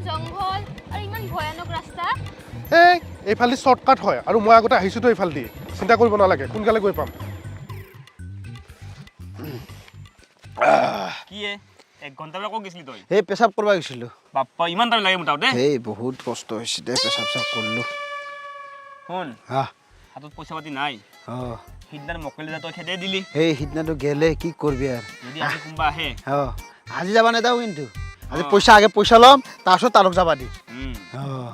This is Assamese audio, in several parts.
জংঘল আৰু ইমান ভয়ানক ৰাস্তা এইফালে শ্বৰ্টকাট হয় আৰু মই আগতে আহিছোঁ তো এইফালে দি চিন্তা কৰিব নালাগে সোনকালে গৈ পাম কি এক ঘণ্টা ବେଳେ ক'ত গৈছিলি তই এই পেচাব কৰিব গৈছিলোঁ বাপ্পা ইমান টাইম লাগে মোটামুটি এই বহুত কষ্ট হৈছে দে পেচাব চাব কৰিলোঁ শুন হা হাতত পইচা পাতি নাই অঁ সিদিনাৰ মকলি তই খেদে দিলি এই সিদিনাটো গেলে কি কৰিবি আৰু যদি আজি কোনোবা আহে অঁ আজি যাবা নেদাও কিন্তু আজি পইচা আগে পইচা ল'ম তাৰপিছত তালক যাবা দি অঁ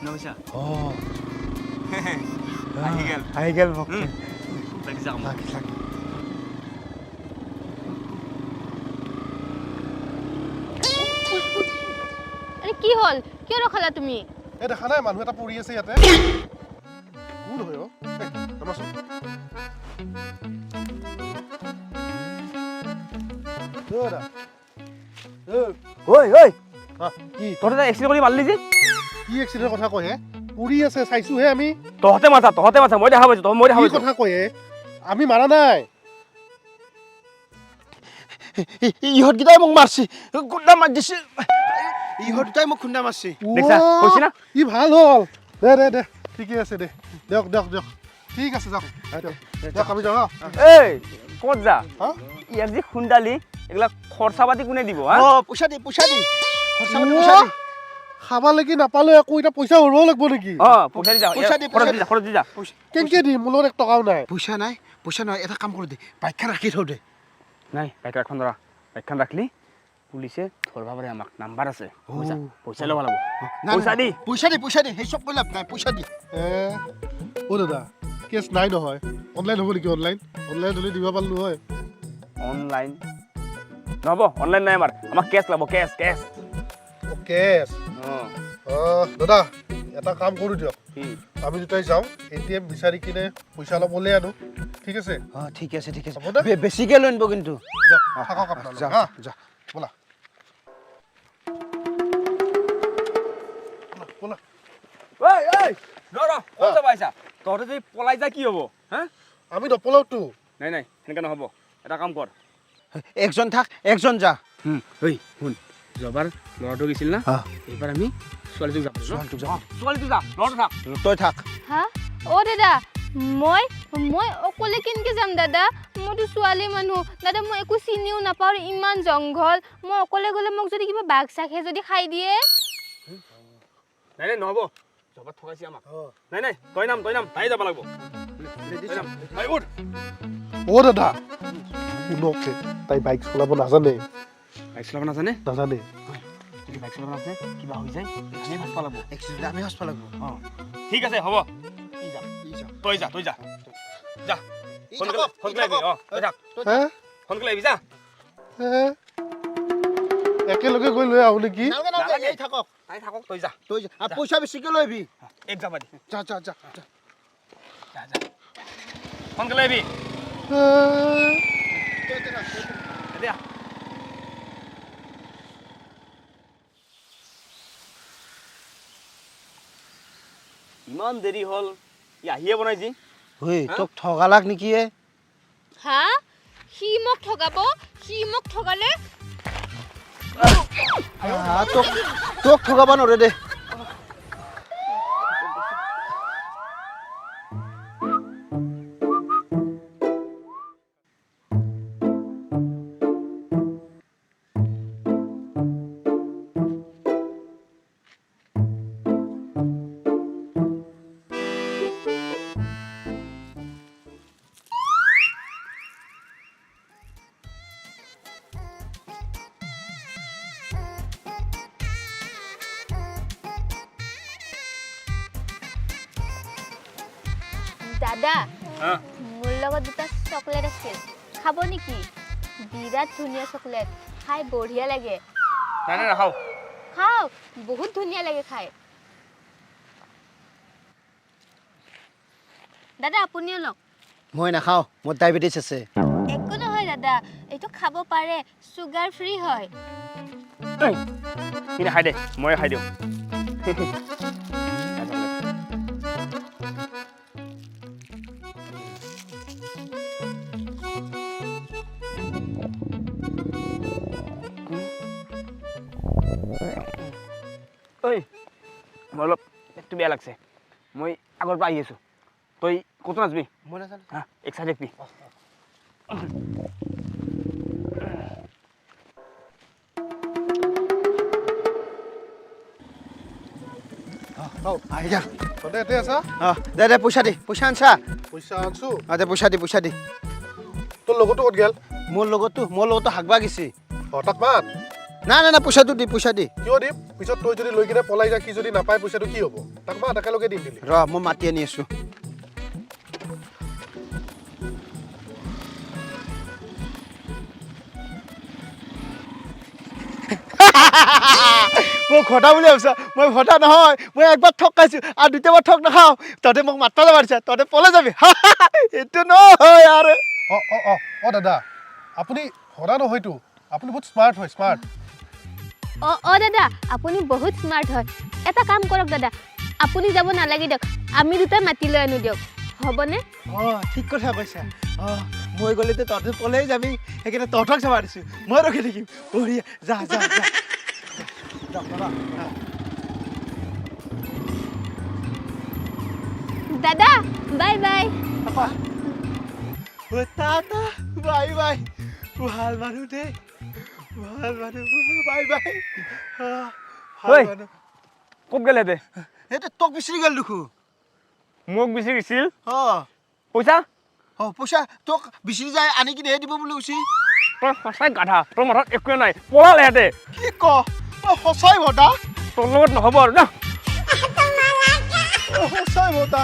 নমস্যা অঁ আহি গেল আহি গেল মোক লাগি যাম আরে কি হল কিয় ৰখালা তুমি এই দেখা নাই মানুহ এটা পৰি আছে ইয়াতে কোন হয় নমাচোন ঐ ঐ কি তহঁতে এক্সিডেণ্ট কৰি মাৰিলি যে কি এক্সিডেণ্টৰ কথা কয় হে পৰি আছে চাইছোহে আমি তহঁতে মাথা মই দেখা পাইছোঁ মই দেখা কি পাইছোঁ কথা কয় হে আমি মাৰা নাই ইহঁতকেইটাই মোক মাৰছি খুন্দা মাৰি দিছে ইহঁতকেইটাই মোক খুন্দা মাৰছি দেখছা কৈছি না ই ভাল হ'ল দে ঠিকে আছে দে দিয়ক ঠিক আছে যাওক আমি যাওঁ এই ক'ত যা হা ইয়াক যে খুন্দালি এইবিলাক খৰচা পাতি কোনে দিব হা অঁ পইচা দি খৰচা পাতি পইচা দি খাবালৈকে নাপালো একো এতিয়া পইচা ভৰিব লাগিব নেকি পইচা দি যা খৰচ দি যা কেনেকে দিম মোৰ লগত 1 টকাও নাই পইচা নাই এটা কাম কৰি দে বাইকখন ৰাখি থওঁ দে নাই বাইক এখন ধৰা বাইকখন ৰাখলি পুলিচে ধৰবা পাৰে আমাক নাম্বাৰ আছে পইচা ল'ব লাগিব পইচা দি সেই চব কৈ লাভ নাই পইচা দি দাদা কেছ নাই নহয় অনলাইন হ'ব নেকি অনলাইন হ'লে দিব পাৰিলো হয় অনলাইন নহ'ব অনলাইন নাই আমাক কেছ লাগিব কেছ কেছ অঁ দাদা এটা কাম কৰোঁ দিয়ক কি আমি দুটাই যাওঁ ATM বিচাৰি কিনে পইচা অলপ ওলাই আনো ঠিক আছে অঁ ঠিক আছে হ'ব দে বেছিকৈ লৈ আনিব কিন্তু থাকক আপোনালোক যা হা যা ব'লা ক'ত যাবা আহিছা তহঁতে যদি পলাই যা কি হ'ব হা আমি নপলাওতো নাই সেনেকৈ নহ'ব এটা কাম কৰ একজন থাক একজন যা ঐ শুন যোৱাবাৰ ল'ৰাটো গৈছিল না এইবাৰ আমি ছোৱালীটোক যাব ছোৱালীটোক যা ল'ৰাটো থাক তই থাক হা অ দাদা মই অকলে কেনেকে যাম দাদা মইতো ছোৱালী মানুহ দাদা মই একো চিনিও নাপাওঁ ইমান জংঘল মই অকলে গ'লে মোক যদি কিবা বাঘ চাঘে যদি খাই দিয়ে নাই নহ'ব জবাত ঠগাইছে আমাক নাই তই নাম তাই যাব লাগিব দাদা শুনক তাই বাইক চলাব নাজানে বাইক চলাব নাজানে নাজানে যদি বাইক চলাব নাজানে কিবা হৈ যায় আমি হস্পা লাগব আমি হস্পা লাগব ঠিক আছে হ'ব তই যা সোনকালে আহিবি যা একেলগে গৈ লৈ আহো নেকি তাই থাকক তই যা পইচা বেছিকৈ লৈ আহিবি এক যাবা দি যা সোনকালে আহিবি দিয়া ইমান দেৰি হ'ল ই আহিয়ে বনাইছি ঐ তোক ঠগালাক নেকি হা সি মোক ঠগালে তোক ঠগাব নোৱাৰে দে দাদা মোৰ লগত 2টা চকলেট আছিল খাব নেকি বিৰাট ধুনীয়া চকলেট খাই বঢ়িয়া লাগে নাই নাখাও খাও বহুত ধুনীয়া লাগে খাই দাদা আপুনিও লওক মই নাখাওঁ মোৰ ডায়েবেটিছ আছে একো নহয় দাদা এইটো খাব পাৰে সুগাৰ ফ্ৰী হয় কি খাই দে মই খাই দিওঁ ঐ মই অলপ পেটটো বেয়া লাগছে মই আগৰ পৰা আহি আছোঁ তই ক'তো নাযাবি মই নাজানো হা এক চাইড দেখবি আহি যা তহঁতে ইয়াতে আছা দে পইচা দে পইচা আনছা পইচা আনছো দে পইচা দে তোৰ লগতো ক'ত গেল মোৰ লগতো হাগবা গেছি তাক মাত না পইচাটো দি কিয় দিম পিছত তই যদি লৈ কিনে পলাই যা সি যদি নাপায় পইচাটো কি হ'ব তাক মাত একেলগে দিম দিলি ৰ মই মাতি আনি আছো মোক ঘটা বুলি ভাবিছা মই ঘটা নহয় মই একবাৰ ঠক খাইছো আৰু দ্বিতীয়বাৰ ঠক নাখাওঁ তহঁতে মোক মাতবা পাৰিছা তহঁতে পলাই যাবি এইটো নহয় আৰু অ দাদা আপুনি সদা নহয়তো আপুনি বহুত স্মাৰ্ট হয় স্মাৰ্ট অ দাদা আপুনি বহুত স্মাৰ্ট হয় এটা কাম কৰক দাদা আপুনি যাব নালাগে দিয়ক আমি দুটাই মাতি লৈ আনো দিয়ক হ'বনে ঠিক কথা কৈছা মই গ'লেতো তহঁতে পলাই যাবি সেইকাৰণে তহঁতক চাবা দিছো মই ৰখি থাকিম বঢ়িয়া যা দাদা বাই বাই বাই ভাল মানুহ দেই ভাল মানুহ বাই ঐ ক'ত গ'লে দে সেইটো তোক বিচাৰি গ'ল দেখো মোক বিচাৰি গৈছিল অ পইচা পইচা তোক বিচাৰি যায় আনি কিনেহে দিব বুলি কৈছি তই সঁচাই গাধা তোৰ মাথাত একোৱে নাই পলালে হেঁতে কি ক সঁচাই ভটা তোৰ লগত নহ'ব আৰু না সঁচাই ভটা